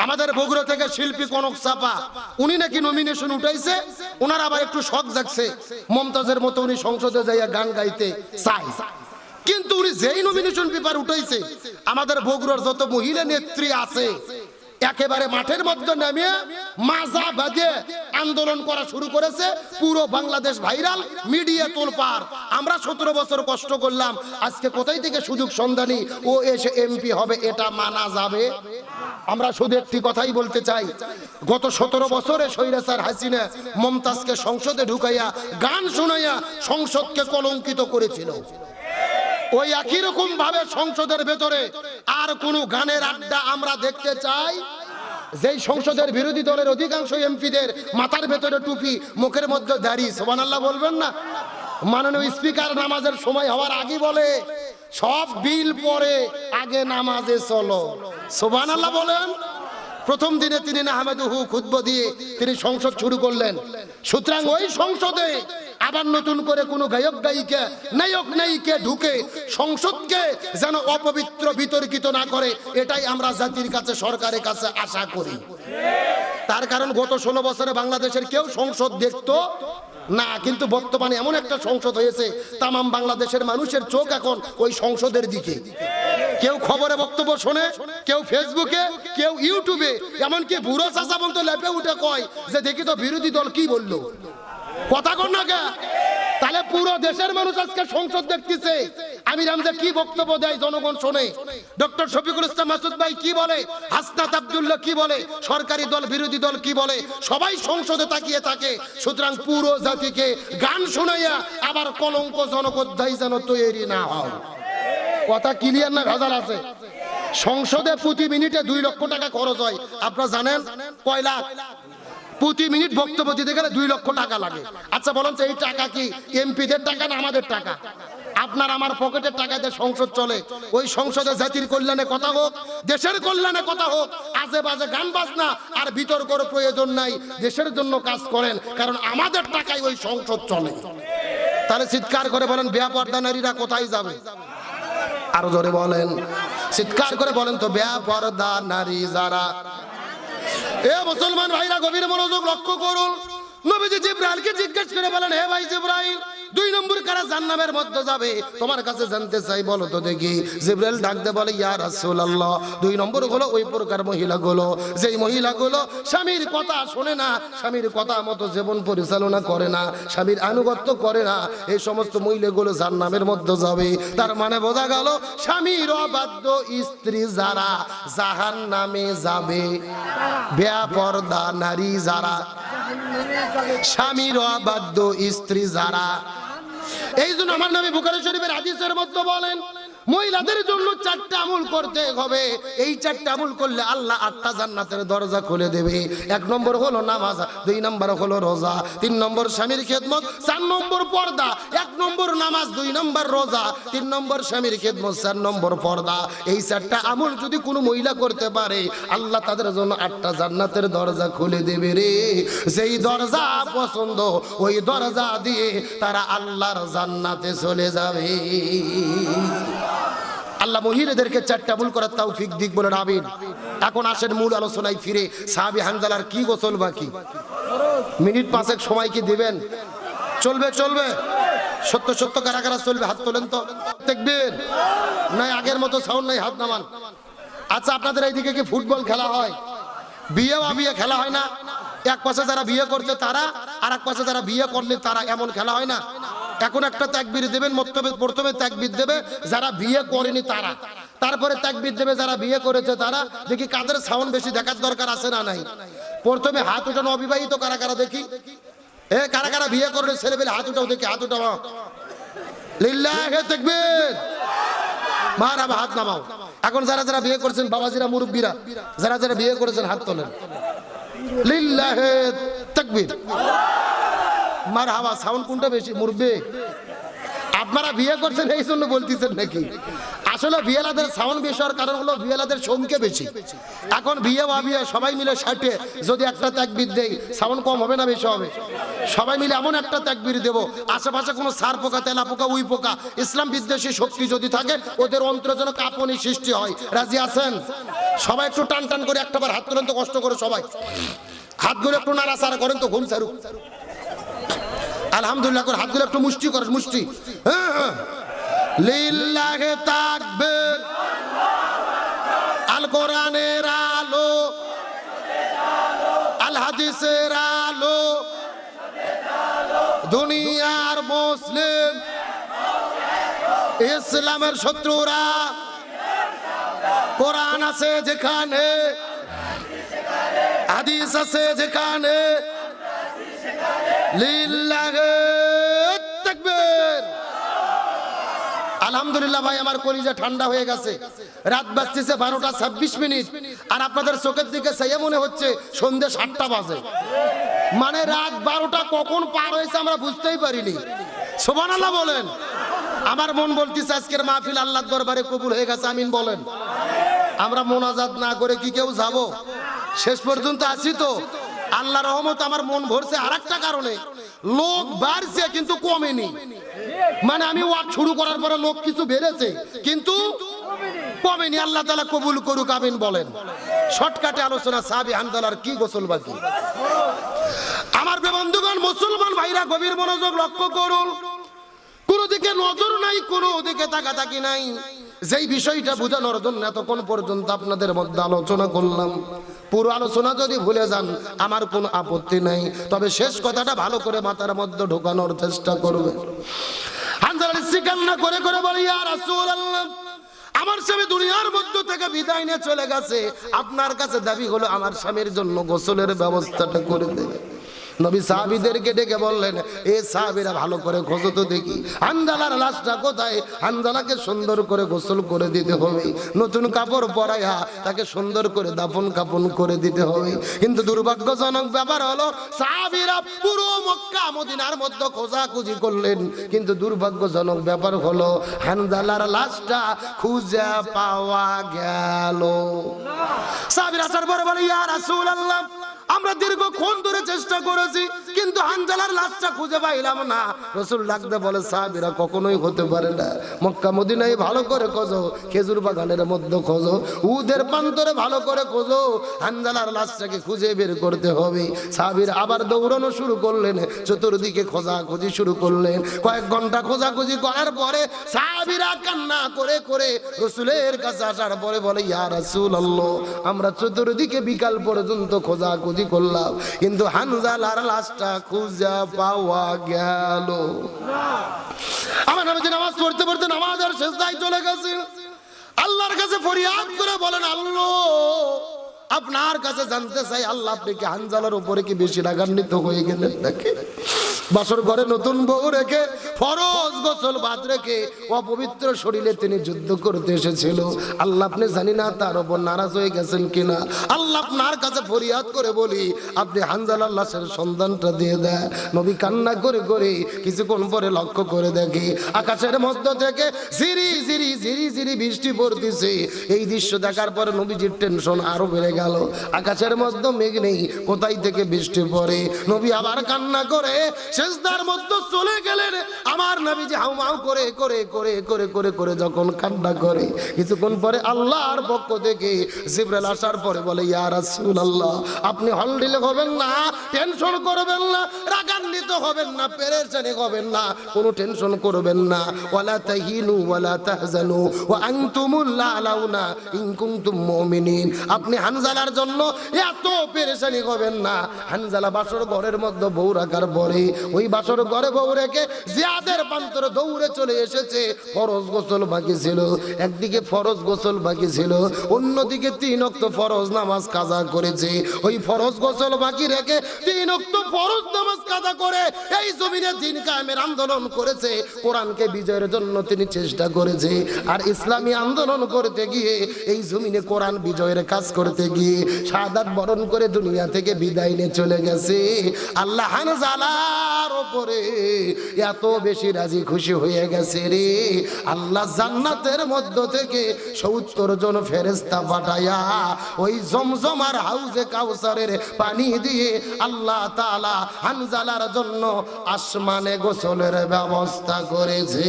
আমাদের বগুড়া থেকে শিল্পী কনক চাপা, উনি নাকি নমিনেশন উঠাইছে। ওনার আবার একটু শখ জাগছে, মমতাজের মতো উনি সংসদে যাইয়া গান গাইতে চাই। কিন্তু উনি যেই নমিনেশন পেপার উঠাইছে, আমাদের বগুড়ার যত মহিলা নেত্রী আছে একেবারে মাঠের মধ্যে নামিয়ে মাজা বাঁধে আন্দোলন করা শুরু করেছে। পুরো বাংলাদেশ ভাইরাল, মিডিয়া তোলপাড়। আমরা 17 বছর কষ্ট করলাম, আজকে কোথায় থেকে সুযোগ সন্ধানী ও এসে এমপি হবে, এটা মানা যাবে? আমরা শুধু একটি কথাই বলতে চাই, গত 17 বছরে স্বৈরাচার হাসিনা মমতাজকে সংসদে ঢুকাইয়া গান শোনাইয়া সংসদকে কলঙ্কিত করেছিল। ওই একই রকম ভাবে সংসদের ভেতরে আর কোন গানের আড্ডা আমরা দেখতে চাই? যেই সংসদের বিরোধী দলের অধিকাংশ এমপিদের মাথার ভেতরে টুপি, মুখের মধ্যে দাড়ি, সুবহানাল্লাহ বলবেন না? মাননীয় স্পিকার নামাজের সময় হওয়ার আগে বলে, সব বিল পরে আগে নামাজে চলো, সুবহানাল্লাহ বলেন। প্রথম দিনে তিনি নাহমাদুহু খুতবা দিয়ে তিনি সংসদ শুরু করলেন। সুতরাং ওই সংসদে আবার নতুন করে কোনো গায়ক গায়িকা, নায়ক নায়িকা ঢুকে সংসদকে যেন অপবিত্র বিতর্কিত না করে, এটাই আমরা জাতির কাছে, সরকারের কাছে আশা করি। তার কারণ গত 16 বছরে বাংলাদেশের কেউ সংসদ দেখতো না, কিন্তু বর্তমানে এমন একটা সংসদ হয়েছে, তামাম বাংলাদেশের মানুষের চোখ এখন ওই সংসদের দিকে। কেউ খবরে বক্তব্য শোনে, কেউ ফেসবুকে, কেউ ইউটিউবে, এমনকি বুড়ো চাচা বলতে লেপে উঠে কয় যে দেখি তো বিরোধী দল কি বললো, কথা কর না কে? তাহলে পুরো দেশের মানুষ আজকে সংসদ দেখতেছে। আমির হামজা কি বক্তব্য দেয় জনগণ শোনে, ডক্টর শফিকুল ইসলাম মাসুদ ভাই কি বলে, হাসনাত আব্দুল্লাহ কি বলে, সরকারি দল বিরোধী দল কি বলে, সবাই সংসদে তাকিয়ে থাকে। সুতরাং পুরো জাতিকে গান শোনাইয়া আবার কলঙ্কজনক অধ্যায় যেন তৈরি না হয়। কথা ক্লিয়ার না ভেজাল আছে? সংসদে প্রতি মিনিটে 2 লক্ষ টাকা খরচ হয়। আপনারা জানেন কয় লাখ? প্রতি মিনিট বক্তব্য দিতে গেলে 2 লক্ষ টাকা লাগে। আচ্ছা বলেন তো, এই টাকা কি এমপিদের টাকা না আমাদের টাকা? আপনার আমার পকেটের টাকাতে সংসদ চলে। ওই সংসদে জাতির কল্যাণে কথা হোক, দেশের কল্যাণে কথা হোক, আজে বাজে গান বাজনা আর বিতর্কের প্রয়োজন নাই। দেশের জন্য কাজ করেন, কারণ আমাদের টাকায় ওই সংসদ চলে। তাহলে চিৎকার করে বলেন, বেপরদা নারীরা কোথায় যাবে? আরো জোরে বলেন, চিৎকার করে বলেন তো, বেপরদা নারী যারা। এ মুসলমান ভাইরা গভীর মনোযোগ লক্ষ্য করুন। নবীজি জিবরাইলকে জিজ্ঞেস করে বলেন, হে ভাই জিবরাইল, 2 নম্বর কারা জান্নাতের মধ্যে যাবে তোমার কাছে জানতে চাই, বলো তো দেখি। জিবরাইল ডাকতে বলে, ইয়া রাসূলুল্লাহ, 2 নম্বর হলো ওই প্রকার মহিলাগুলো যেই মহিলাগুলো স্বামীর কথা শোনে না, স্বামীর কথা মতো জীবন পরিচালনা করে না, স্বামীর আনুগত্য করে না, এই সমস্ত মহিলাগুলো জান্নাতের মধ্যে যাবে। তার মানে বোঝা গেল, স্বামীর অবাধ্য স্ত্রী যারা জাহান্নামে যাবে। বেপরদা নারী যারা, স্বামীর অবাধ্য স্ত্রী যারা। এই জন্য আমার নবী বুখারী শরীফের হাদিসের মধ্যে বলেন, মহিলাদের জন্য 4টা আমল করতে হবে। এই 4টা আমল করলে আল্লাহ 8টা জান্নাতের দরজা খুলে দেবে। 1 নম্বর হলো নামাজ, 2 নম্বর হলো রোজা, 3 নম্বর স্বামীর খেদমত, 4 নম্বর পর্দা। 1 নম্বর নামাজ, 2 নম্বর রোজা, 3 নম্বর স্বামীর খেদমত, 4 নম্বর পর্দা। এই 4টা আমল যদি কোনো মহিলা করতে পারে, আল্লাহ তাদের জন্য 8টা জান্নাতের দরজা খুলে দেবে রে। যেই দরজা পছন্দ ওই দরজা দিয়ে তারা আল্লাহর জান্নাতে চলে যাবে। আল্লাহ মহিলাদেরকে 4টা আমল করার তৌফিক দিক, বলে আমিন। এখন আসেন মূল আলোচনায় ফিরে। সাহাবী হানজালার কি গোসল বাকি? মিনিট 5 সময় কি দিবেন? চলবে চলবে, সত্য সত্য কারা কারা চলবে হাত তোলেন তো। তাকবীর নাই, আগের মতো সাউন্ড নাই, হাত নামান। আচ্ছা, আপনাদের এইদিকে কি ফুটবল খেলা হয়? বিয়ে বিয়ে খেলা হয় না? এক পাশে যারা বিয়ে করছে তারা, আর এক পাশে যারা বিয়ে করলে তারা, এমন খেলা হয় না? এখন একটা তাকবীর দেবেন, প্রথমে তাকবীর দেবে যারা বিয়ে করেনি তারা, তারপরে তাকবীর দেবে যারা বিয়ে করেছে তারা। দেখি কাদের সাউন্ড বেশি দেখার দরকার আছে না নাই? প্রথমে হাত উঠানো অবিবাহিত কারা কারা দেখি। এ কারা কারা বিয়ে করে ছেলে পেলে হাত উঠাও দেখি, হাত উঠাও। লিল্লাহি তাকবীর, মারহাবা, হাত নামাও। এখন যারা যারা বিয়ে করেছেন, বাবাজিরা, মুরব্বীরা, যারা যারা বিয়ে করেছেন হাত তোলেন। লিল্লাহি তাকবীর, মারহাবা। সাউন্ড কোনটা বেশি? মুরব্বি, আপনারা বিয়ে করছেন এই জন্য বলতেছেন নাকি? আসলে বিয়েলাদের সাউন্ড বেশি হওয়ার কারণ হলো বিয়েলাদের সংখ্যা বেশি। এখন বিয়ে বা বিয়ে সবাই মিলে 60-এ যদি একটা তাকবীর দেই, সাউন্ড কম হবে না বেশি হবে? সবাই মিলে এমন একটা তাকবীর দেব, আশেপাশে কোনো সার পোকা, তেলা পোকা, উই পোকা, ইসলাম বিদ্বেষী শক্তি যদি থাকে, ওদের অন্তরে যেন কাঁপুনি সৃষ্টি হয়। রাজি আছেন? সবাই একটু টান টান করে একটাবার হাত তোলেন তো, কষ্ট করে সবাই হাতগুলো একটু নাড়াচাড়া করেন তো, ঘুম ছাড়ুক। আলহামদুলিল্লাহ করে হাতগুলো একটু মুষ্টি করেন, মুষ্টি। হ্যাঁ হ্যাঁ, লিল্লাহে তাকবীর, আল কোরআনের আলো, আল হাদিসের আলো, দুনিয়ার মুসলিম, ইসলামের শত্রুরা, কোরআন আছে যেখানে, হাদিস আছে যেখানে, লিল্লাহে তাকবীর। আলহামদুলিল্লাহ ভাই, আমার কলিজা ঠান্ডা হয়ে গেছে। রাত বাজতেছে 12টা 26 মিনিট, আর আপনাদের চোখের দিকে চাইয়ে মনে হচ্ছে সন্ধ্যে 7টা বাজে। মানে রাত 12টা কখন পার হয়েছে আমরা বুঝতেই পারিনি। সুবহানাল্লাহ বলেন। আমার মন বলতেছে আজকের মাহফিল আল্লাহর দরবারে কবুল হয়ে গেছে, আমিন বলেন। আমরা মোনাজাত না করে কি কেউ যাব? শেষ পর্যন্ত আছি তো। আল্লাহর রহমত আমার মন ভরছে আরেকটা কারণে, লোক বাড়ছে কিন্তু কমেনি। মানে আমি ওয়াজ শুরু করার পরে লোক কিছু বেড়েছে কিন্তু কমেনি। আল্লাহ তাআলা কবুল করুক, আমিন বলেন। শর্টকাটে আলোচনা, সাহাবী হানজালার কি গোসল বাকি। আমার বন্ধুগণ, মুসলমান ভাইরা গভীর মনোযোগ লক্ষ্য করুন। কোন দিকে নজর নাই, কোন দিকে তাকাতাকি নাই। যেই বিষয়টা বোঝানোর জন্য এতক্ষণ পর্যন্ত আপনাদের মধ্যে আলোচনা করলাম, পুরো আলোচনা যদি ভুলে যান আমার কোনো আপত্তি নাই, তবে শেষ কথাটা ভালো করে মাথার মধ্যে ঢোকানোর চেষ্টা করবে। হানজালা কান্না করে করে বলে, ইয়া রাসূলুল্লাহ, আমার স্বামী দুনিয়ার মধ্য থেকে বিদায় নিয়ে চলে গেছে, আপনার কাছে দাবি হলো আমার স্বামীর জন্য গোসলের ব্যবস্থাটা করে দেবে। নবী সাহাবীদেরকে ডেকে বললেন, এ সাহাবীরা ভালো করে খোঁজো তো দেখি হানজালার লাশটা কোথায়। হানজালাকে সুন্দর করে গোসল করে দিতে হবে, নতুন কাপড় পরাইয়া তাকে সুন্দর করে দাফন কাফন করে দিতে হবে। কিন্তু দুর্ভাগ্যজনক ব্যাপার হলো, সাহাবীরা পুরো মক্কা মদিনার মধ্যে খোঁজাখুঁজি করলেন, কিন্তু দুর্ভাগ্যজনক ব্যাপার হলো হানজালার লাশটা খুঁজে পাওয়া গেল। সাহাবীরা আসার পরে বলে, ইয়া রাসূলুল্লাহ, আমরা দীর্ঘক্ষণ ধরে চেষ্টা করেছি কিন্তু হানজালার লাশটা খুঁজে পাইলাম না। রাসূল ডাকতে বলে, সাহাবীরা কখনোই হতে পারে না। মক্কা মদিনায় ভালো করে খোঁজো, খেজুর বাগানের মধ্যে খোঁজো, উদের প্রান্তরে ভালো করে খোঁজো, হানজালার লাশটাকে খুঁজে বের করতে হবে। সাহাবীরা আবার দৌড়ানো শুরু করলেন, চতুর্দিকে খোঁজাখুঁজি শুরু করলেন। কয়েক ঘন্টা খোঁজাখুঁজি করার পরে সাহাবীরা কান্না করে করে রাসূলের কাছে আসার পরে বলে, ইয়া রাসূলুল্লাহ, আমরা চতুর্দিকে বিকাল পর্যন্ত খোঁজাখুঁজি করলাম কিন্তু হানজালার লাশটা খুঁজে পাওয়া গেল না। আমার নবীজি নামাজ পড়তে পড়তে নামাজের সিজদায় চলে গেছেন। আল্লাহর কাছে ফরিয়াদ করে বলেন, আল্লাহ, আপনার কাছে জানতে চাই, আল্লাহ আপনি কি হানজালার উপরে কি বেশি রাগান্বিত হয়ে গেলেন নাকি? বাসর ঘরে নতুন বউ রেখে, ফরজ গোসল বাদ রেখে অপবিত্র শরীরে তিনি যুদ্ধ করতে এসেছিল। আল্লাহ আপনি জানি না তার উপর নারাজ হয়ে গেছেন কিনা। আল্লাহ আপনার কাছে ফরিয়াদ করে বলি, আপনি হানজালার লাশের সন্ধানটা দিয়ে দেয়। নবী কান্না করে করে কিছুক্ষণ পরে লক্ষ্য করে দেখে আকাশের মধ্য থেকে ঝিরি ঝিরি ঝিরি ঝিরি বৃষ্টি পড়তেছে। এই দৃশ্য দেখার পরে নবীজির টেনশন আরো বেড়ে গেল। আকাশের মধ্যে মেঘ নেই, কোথায় থেকে বৃষ্টি পড়ে। নবী আবার কান্না করে সিজদার মধ্যে চলে গেলেন। আমার নবীজি হাউমাউ করে করে করে করে করে করে যখন কান্না করে, কিছুক্ষণ পরে আল্লাহর পক্ষ থেকে জিবরাইল আসার পরে বলে, ইয়া রাসূলুল্লাহ, আপনি হলডিল হবেন না, টেনশন করবেন না, রাগান্বিত হবেন না, পেরেশানি হবেন না, কোনো টেনশন করবেন না। ওয়ালা তাহিনু ওয়ালা তাহজানু ওয়া আনতুমুল লাউনা ইন কুনতুম মুমিনিন। আপনি হানজালার জন্য এত পেরেশানি হবেন না। হানজালা বাসর ঘরের মধ্যে বউ রাখার পরে ওই বাসর ঘরে বউ রেখে জিয়াদের প্রান্তরে দৌড়ে চলে এসেছে। ফরজ গোসল বাকি ছিল, একদিকে ফরজ গোসল বাকি ছিল, অন্যদিকে 3 ওয়াক্ত ফরজ নামাজ কাজা করেছে। ওই ফরজ গোসল বাকি রেখে 3 ওয়াক্ত ফরজ নামাজ কাজা করে এই জমিনে দিন কায়েমের আন্দোলন করেছে। কোরআনকে বিজয়ের জন্য তিনি চেষ্টা করেছে। আর ইসলামী আন্দোলন করতে গিয়ে, এই জমিনে কোরআন বিজয়ের কাজ করতে গিয়ে শাহাদাত বরণ করে দুনিয়া থেকে বিদায় নিয়ে চলে গেছে। আল্লাহ হানজালার উপরে এত বেশি রাজি খুশি হয়ে গেছে রে, আল্লাহ জান্নাতের মধ্য থেকে 70 জন ফেরেশতা পাঠায়া ওই জমজমার হাউজে কাউসারের পানি দিয়ে আল্লাহ তাআলা হানজালার জন্য আসমানে গোসলের ব্যবস্থা করেছে।